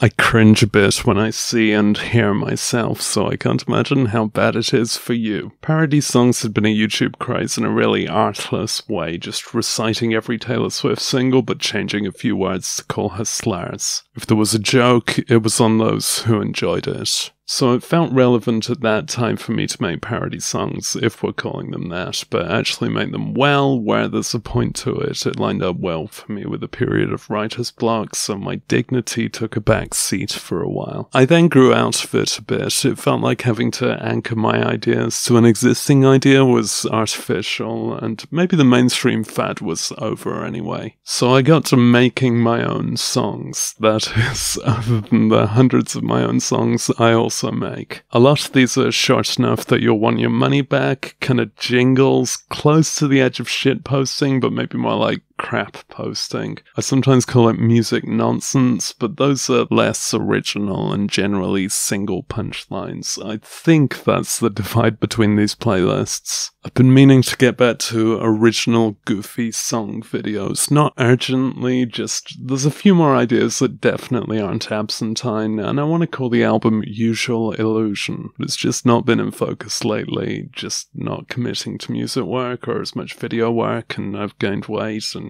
I cringe a bit when I see and hear myself, so I can't imagine how bad it is for you. Parody songs had been a YouTube craze in a really artless way, just reciting every Taylor Swift single but changing a few words to call her slurs. If there was a joke, it was on those who enjoyed it. So it felt relevant at that time for me to make parody songs, if we're calling them that, but actually make them well, where there's a point to it. It lined up well for me with a period of writer's block, so my dignity took a back seat for a while. I then grew out of it a bit. It felt like having to anchor my ideas to an existing idea was artificial, and maybe the mainstream fad was over anyway. So I got to making my own songs. That is, other than the hundreds of my own songs I also make. A lot of these are short enough that you'll want your money back, kind of jingles, close to the edge of shit posting, but maybe more like crap posting. I sometimes call it music nonsense, but those are less original and generally single punchlines. I think that's the divide between these playlists. I've been meaning to get back to original goofy song videos. Not urgently, just there's a few more ideas that definitely aren't absentine, and I want to call the album Usual Illusion. It's just not been in focus lately, just not committing to music work or as much video work, and I've gained weight and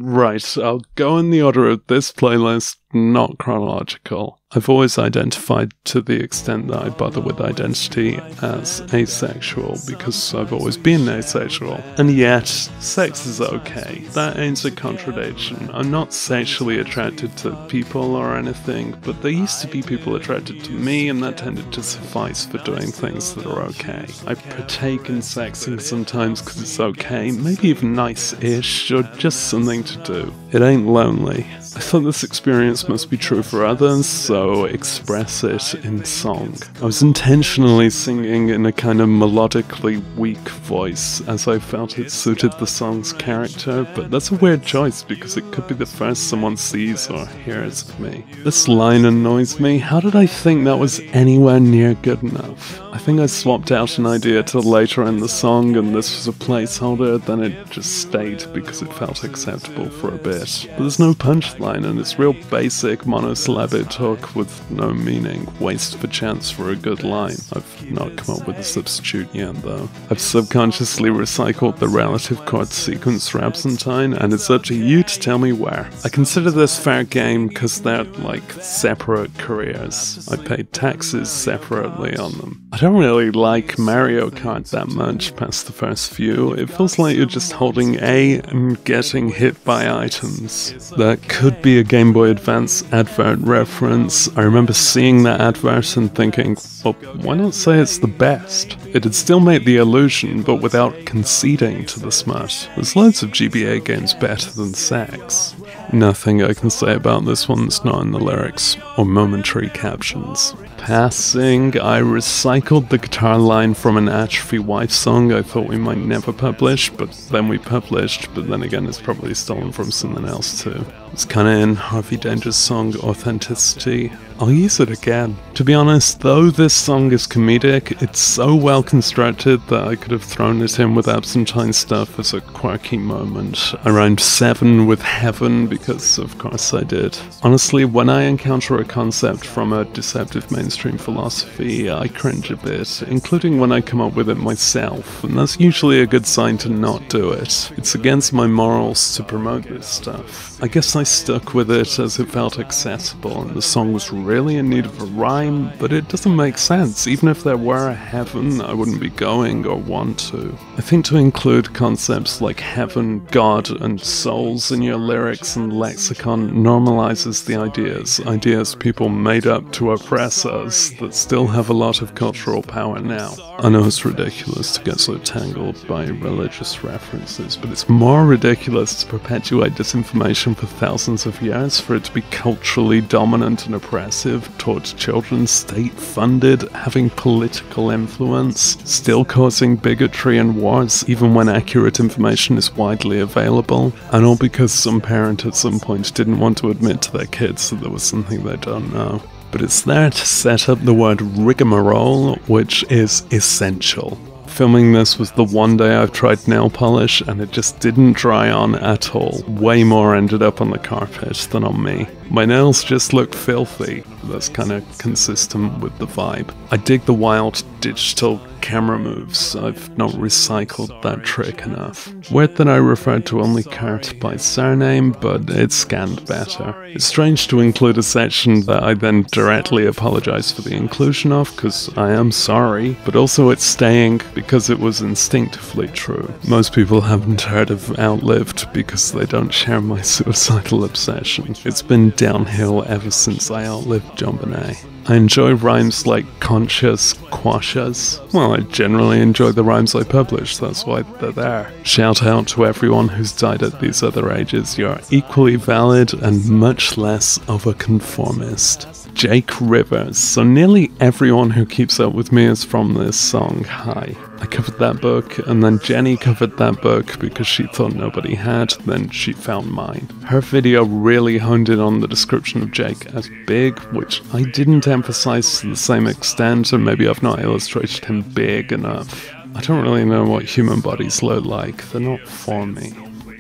right, I'll go in the order of this playlist, not chronological. I've always identified to the extent that I bother with identity as asexual because I've always been asexual. And yet, sex is okay. That ain't a contradiction. I'm not sexually attracted to people or anything, but there used to be people attracted to me and that tended to suffice for doing things that are okay. I partake in sexing sometimes because it's okay, maybe even nice-ish, or just something to do. It ain't lonely. I thought this experience must be true for others, so express it in song. I was intentionally singing in a kind of melodically weak voice, as I felt it suited the song's character, but that's a weird choice because it could be the first someone sees or hears of me. This line annoys me. How did I think that was anywhere near good enough? I think I swapped out an idea to later in the song and this was a placeholder, then it just stayed because it felt acceptable for a bit. But there's no punchline and it's real basic monosyllabic talk with no meaning. Waste of a chance for a good line. I've not come up with a substitute yet though. I've subconsciously recycled the relative chord sequence for absentine and it's up to you to tell me where. I consider this fair game because they're like separate careers. I paid taxes separately on them. I don't really like Mario Kart that much past the first few. It feels like you're just holding A and getting hit by items. That could be a Game Boy Advance advert reference. I remember seeing that advert and thinking, well, why not say it's the best? It'd still make the illusion, but without conceding to the smut. There's loads of GBA games better than sex. Nothing I can say about this one that's not in the lyrics or momentary captions. Passing, I recycled the guitar line from an Atrophy Wife song I thought we might never publish, but then we published, but then again it's probably stolen from something else too. It's kinda in Harvey Danger's song Authenticity. I'll use it again. To be honest, though this song is comedic, it's so well constructed that I could have thrown it in with absentine stuff as a quirky moment. I rhymed 7 with heaven because of course I did. Honestly, when I encounter a concept from a deceptive mainstream philosophy, I cringe a bit, including when I come up with it myself, and that's usually a good sign to not do it. It's against my morals to promote this stuff. I guess I stuck with it as it felt accessible, and the song was really in need of a rhyme, but it doesn't make sense. Even if there were a heaven, I wouldn't be going or want to. I think to include concepts like heaven, God, and souls in your lyrics and lexicon normalizes the ideas people made up to oppress us that still have a lot of cultural power now. I know it's ridiculous to get so tangled by religious references, but it's more ridiculous to perpetuate disinformation for thousands of years, for it to be culturally dominant and oppressive towards children, state-funded, having political influence, still causing bigotry and wars even when accurate information is widely available, and all because some parent at some point didn't want to admit to their kids that there was something they don't know. But it's there to set up the word rigmarole, which is essential. Filming this was the one day I've tried nail polish and it just didn't dry on at all. Way more ended up on the carpet than on me. My nails just look filthy. That's kind of consistent with the vibe. I dig the wild digital camera moves. I've not recycled that trick enough. Weird that I referred to only Kurt by surname, but it's scanned better. It's strange to include a section that I then directly apologize for the inclusion of, because I am sorry, but also it's staying because it was instinctively true. Most people haven't heard of Outlived because they don't share my suicidal obsession. It's been downhill ever since I outlived JonBenet. I enjoy rhymes like conscious, quashes. Well, I generally enjoy the rhymes I publish, that's why they're there. Shout out to everyone who's died at these other ages. You're equally valid and much less of a conformist. Jake Rivers. So nearly everyone who keeps up with me is from this song, Hi. I covered that book, and then Jenny covered that book because she thought nobody had, then she found mine. Her video really honed in on the description of Jake as big, which I didn't emphasize to the same extent, and maybe I've not illustrated him big enough. I don't really know what human bodies look like, they're not for me.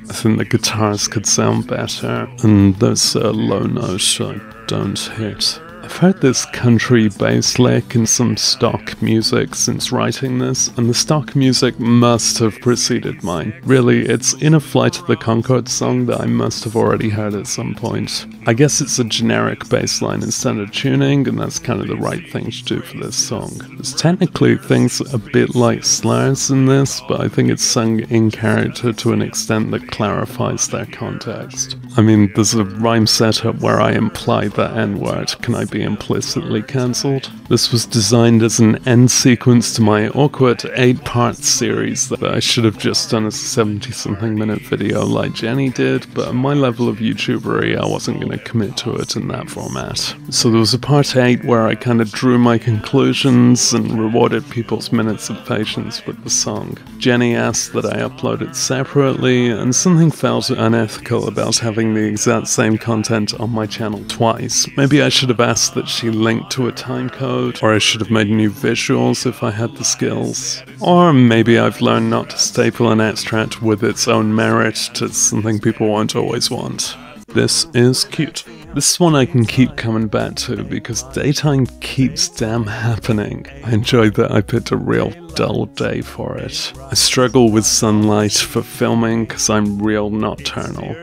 I think the guitars could sound better, and there's a low note I don't hit. I've heard this country bass lick in some stock music since writing this, and the stock music must have preceded mine. Really, it's In a Flight of the Conchords song that I must have already heard at some point. I guess it's a generic bass line instead of tuning, and that's kind of the right thing to do for this song. There's technically things a bit like slurs in this, but I think it's sung in character to an extent that clarifies their context. I mean, there's a rhyme setup where I imply the N-word. Can I be implicitly cancelled? This was designed as an end sequence to my awkward 8-part series that I should have just done as a 70-something minute video like Jenny did, but at my level of YouTubery, I wasn't going to commit to it in that format. So there was a part 8 where I kind of drew my conclusions and rewarded people's minutes of patience with the song. Jenny asked that I upload it separately, and something felt unethical about having the exact same content on my channel twice. Maybe I should have asked that she linked to a timecode, or I should have made new visuals if I had the skills. Or maybe I've learned not to staple an extract with its own merit to something people won't always want. This is cute. This is one I can keep coming back to because daytime keeps damn happening. I enjoy that I picked a real dull day for it. I struggle with sunlight for filming because I'm real nocturnal.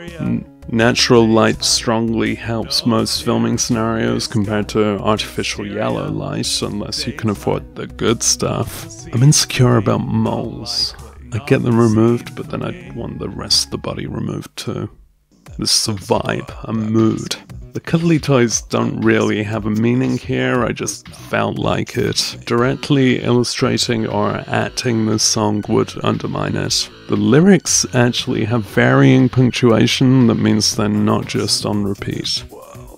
Natural light strongly helps most filming scenarios compared to artificial yellow light, unless you can afford the good stuff. I'm insecure about moles. I get them removed, but then I want the rest of the body removed too. This is a vibe, a mood. The cuddly toys don't really have a meaning here, I just felt like it. Directly illustrating or acting this song would undermine it. The lyrics actually have varying punctuation, that means they're not just on repeat.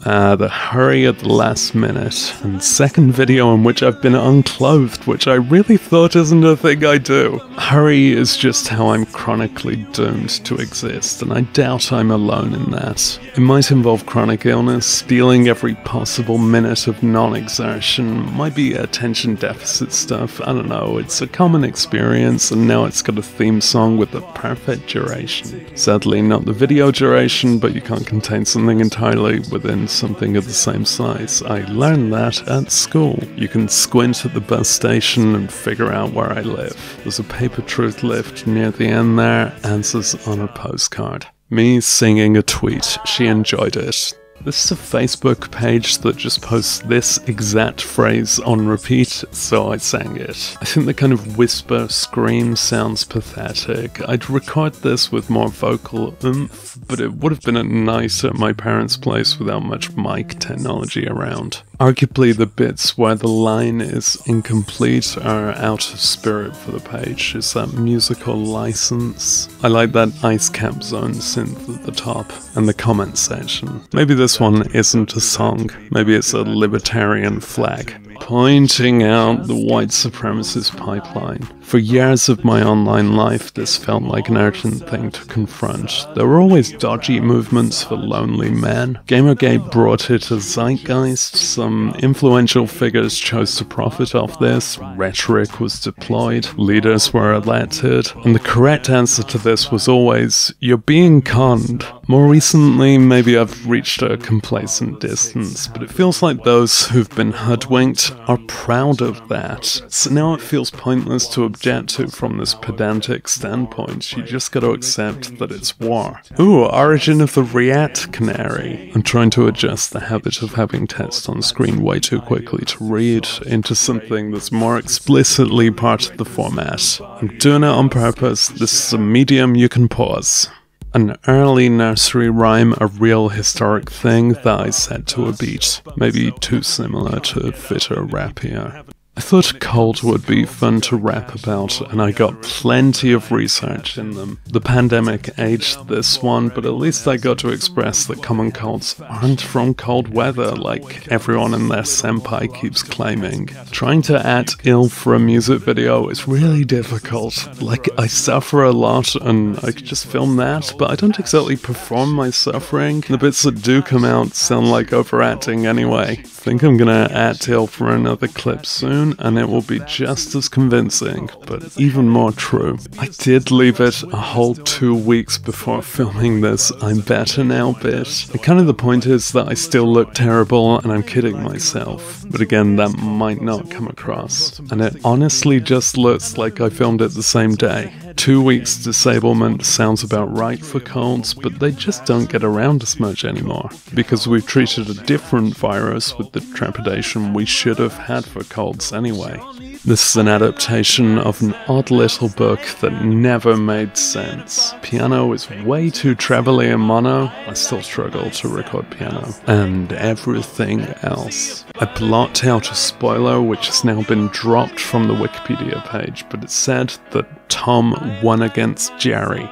The hurry at the last minute, and second video in which I've been unclothed, which I really thought isn't a thing I do. Hurry is just how I'm chronically doomed to exist, and I doubt I'm alone in that. It might involve chronic illness, stealing every possible minute of non-exertion, might be attention deficit stuff, I don't know, it's a common experience, and now it's got a theme song with the perfect duration. Sadly, not the video duration, but you can't contain something entirely within something of the same size. I learned that at school. You can squint at the bus station and figure out where I live. There's a paper truth lift near the end there, answers on a postcard. Me singing a tweet. She enjoyed it. This is a Facebook page that just posts this exact phrase on repeat, so I sang it. I think the kind of whisper scream sounds pathetic. I'd record this with more vocal oomph, but it would have been nice at my parents' place without much mic technology around. Arguably the bits where the line is incomplete are out of spirit for the page. It's that musical license. I like that ice cap zone synth at the top, and the comment section. Maybe this one isn't a song, maybe it's a libertarian flag. pointing out the white supremacist pipeline. For years of my online life, this felt like an urgent thing to confront. There were always dodgy movements for lonely men. Gamergate brought it a zeitgeist. Some influential figures chose to profit off this. Rhetoric was deployed. Leaders were elected. And the correct answer to this was always, you're being conned. More recently, maybe I've reached a complacent distance, but it feels like those who've been hoodwinked are proud of that. So now it feels pointless to object to from this pedantic standpoint. You just gotta accept that it's war. Ooh, origin of the React canary. I'm trying to adjust the habit of having text on screen way too quickly to read into something that's more explicitly part of the format. I'm doing it on purpose. This is a medium you can pause. An early nursery rhyme, a real historic thing that I set to a beat, maybe too similar to fit a rap here. I thought cold would be fun to rap about, and I got plenty of research in them. The pandemic aged this one, but at least I got to express that common colds aren't from cold weather like everyone and their senpai keeps claiming. Trying to act ill for a music video is really difficult. Like, I suffer a lot and I could just film that, but I don't exactly perform my suffering. The bits that do come out sound like overacting anyway. I think I'm gonna act ill for another clip soon, and it will be just as convincing, but even more true. I did leave it a whole 2 weeks before filming this I'm better now bit. And kind of the point is that I still look terrible and I'm kidding myself. But again, that might not come across. And it honestly just looks like I filmed it the same day. 2 weeks disablement sounds about right for colds, but they just don't get around as much anymore, because we've treated a different virus with the trepidation we should have had for colds anyway. This is an adaptation of an odd little book that never made sense. Piano is way too trebly in mono. I still struggle to record piano. And everything else. I blocked out a spoiler which has now been dropped from the Wikipedia page, but it said that Tom won against Jerry.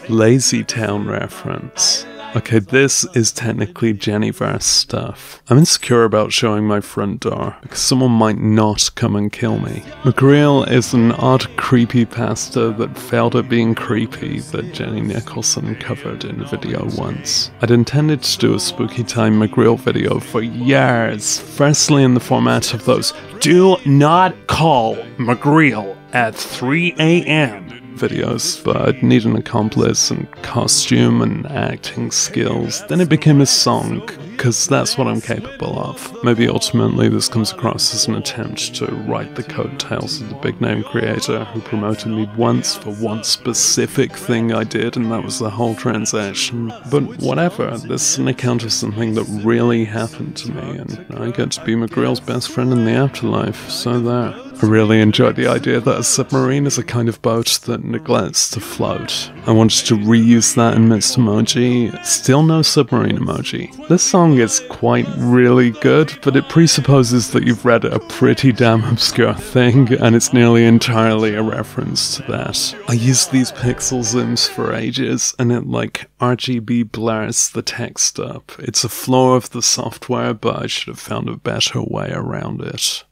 Lazy Town reference. Okay, this is technically Jennyverse stuff. I'm insecure about showing my front door, because someone might not come and kill me. McGriel is an odd creepypasta that failed at being creepy that Jenny Nicholson covered in a video once. I'd intended to do a Spooky Time McGriel video for years, firstly in the format of those "Do not call McGriel at 3 a.m. videos, but I'd need an accomplice and costume and acting skills. Then it became a song, because that's what I'm capable of. Maybe ultimately this comes across as an attempt to write the coattails of the big name creator who promoted me once for one specific thing I did, and that was the whole transaction. But whatever, this is an account of something that really happened to me, and I get to be McGriel's best friend in the afterlife, so there. I really enjoyed the idea that a submarine is a kind of boat that neglects to float. I wanted to reuse that in mixed emoji. Still no submarine emoji. This song is quite really good, but it presupposes that you've read a pretty damn obscure thing, and it's nearly entirely a reference to that. I used these pixel zooms for ages, and it like RGB blurs the text up. It's a flaw of the software, but I should have found a better way around it.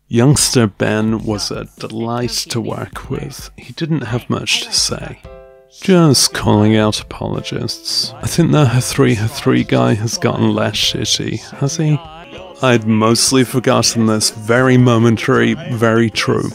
Youngster Ben was a delight to work with. He didn't have much to say. Just calling out apologists. I think the H3 guy has gotten less shitty, has he? I'd mostly forgotten this very momentary, very true.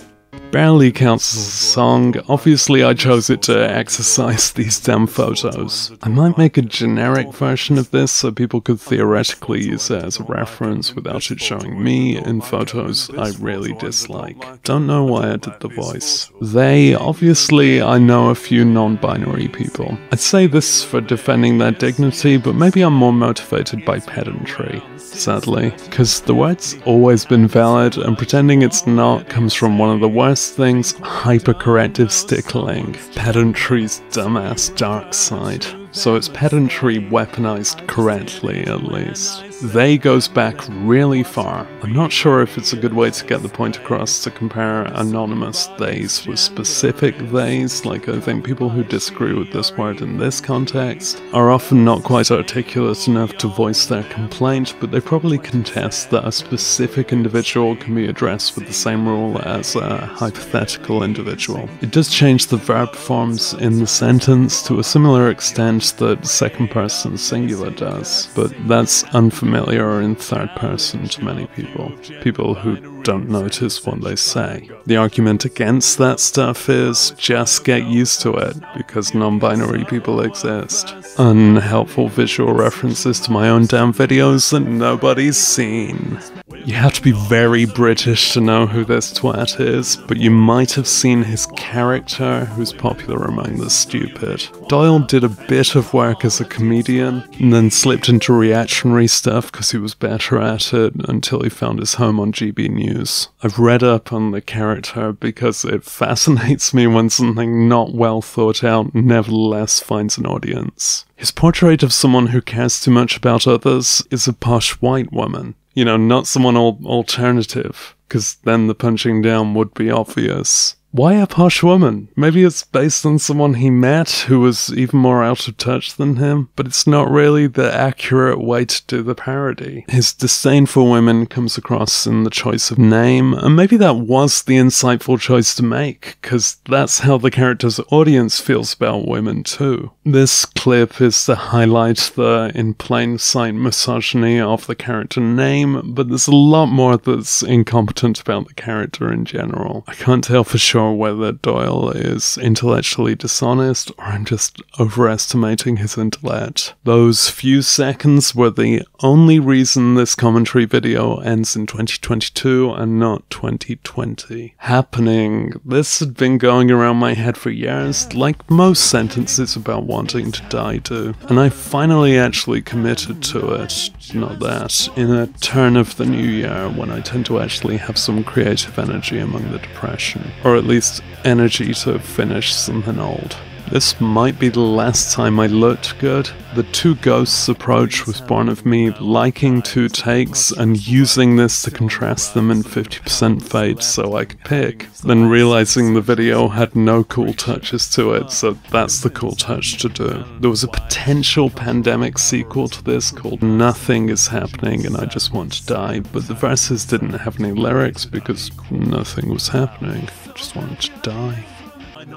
Barely counts as a song. Obviously I chose it to exercise these damn photos. I might make a generic version of this so people could theoretically use it as a reference without it showing me in photos I really dislike. Don't know why I did the voice. They, obviously I know a few non-binary people. I'd say this for defending their dignity, but maybe I'm more motivated by pedantry. Sadly, because the word's always been valid, and pretending it's not comes from one of the worst things, hypercorrective stickling, pedantry's dumbass dark side. so it's pedantry weaponized correctly at least. They goes back really far. I'm not sure if it's a good way to get the point across to compare anonymous theys with specific theys. Like, I think people who disagree with this word in this context are often not quite articulate enough to voice their complaint, but they probably contest that a specific individual can be addressed with the same rule as a hypothetical individual. It does change the verb forms in the sentence to a similar extent that second person singular does, but that's unfamiliar in third person to many people who don't notice what they say. The argument against that stuff is just get used to it, because non-binary people exist. Unhelpful visual references to my own damn videos that nobody's seen. You have to be very British to know who this twat is, but you might have seen his character, who's popular among the stupid. Doyle did a bit of work as a comedian, and then slipped into reactionary stuff because he was better at it until he found his home on GB News. I've read up on the character because it fascinates me when something not well thought out nevertheless finds an audience. His portrait of someone who cares too much about others is a posh white woman. You know, not someone alternative, because then the punching down would be obvious. Why a posh woman? Maybe it's based on someone he met who was even more out of touch than him, but it's not really the accurate way to do the parody. His disdain for women comes across in the choice of name, and maybe that was the insightful choice to make, because that's how the character's audience feels about women too. This clip is to highlight the in plain sight misogyny of the character name, but there's a lot more that's incompetent about the character in general. I can't tell for sure whether Doyle is intellectually dishonest or I'm just overestimating his intellect. Those few seconds were the only reason this commentary video ends in 2022 and not 2020. Happening. This had been going around my head for years, like most sentences about wanting to die do, and I finally actually committed to it. Not that. In a turn of the new year, when I tend to actually have some creative energy among the depression, or at least energy to finish something old. This might be the last time I looked good. The two ghosts approach was born of me liking two takes and using this to contrast them in 50% fade so I could pick. Then realizing the video had no cool touches to it, so that's the cool touch to do. There was a potential pandemic sequel to this called Nothing Is Happening and I Just Want to Die, but the verses didn't have any lyrics because nothing was happening. I just wanted to die.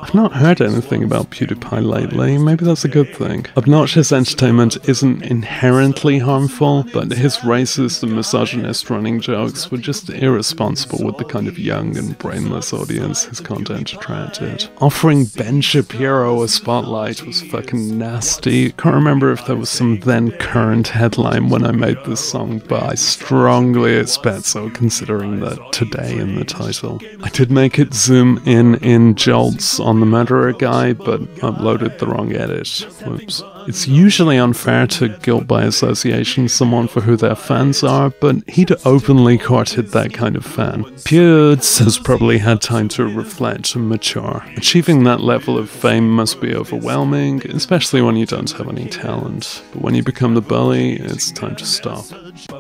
I've not heard anything about Pewdiepie lately, maybe that's a good thing. Obnoxious entertainment isn't inherently harmful, but his racist and misogynist running jokes were just irresponsible with the kind of young and brainless audience his content attracted. Offering Ben Shapiro a spotlight was fucking nasty. Can't remember if there was some then current headline when I made this song, but I strongly expect so considering the today in the title. I did make it zoom in jolts on the murderer guy, but uploaded the wrong edit. Whoops. It's usually unfair to guilt by association someone for who their fans are, but he'd openly courted that kind of fan. Pewds has probably had time to reflect and mature. Achieving that level of fame must be overwhelming, especially when you don't have any talent. But when you become the bully, it's time to stop.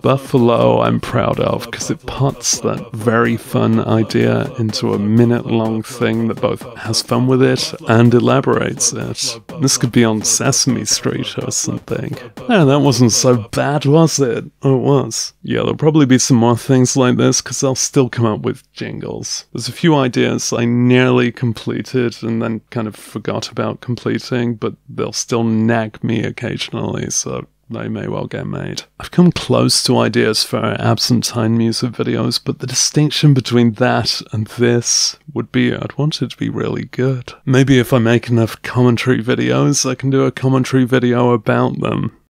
Buffalo I'm proud of, because it puts that very fun idea into a minute-long thing that both has fun with it and elaborates it. This could be on Sesame Street or something. Yeah, that wasn't so bad, was it? Oh, it was. Yeah, there'll probably be some more things like this, because I'll still come up with jingles. There's a few ideas I nearly completed and then kind of forgot about completing, but they'll still nag me occasionally, so they may well get made. I've come close to ideas for absentine music videos, but the distinction between that and this would be I'd want it to be really good. Maybe if I make enough commentary videos, I can do a commentary video about them.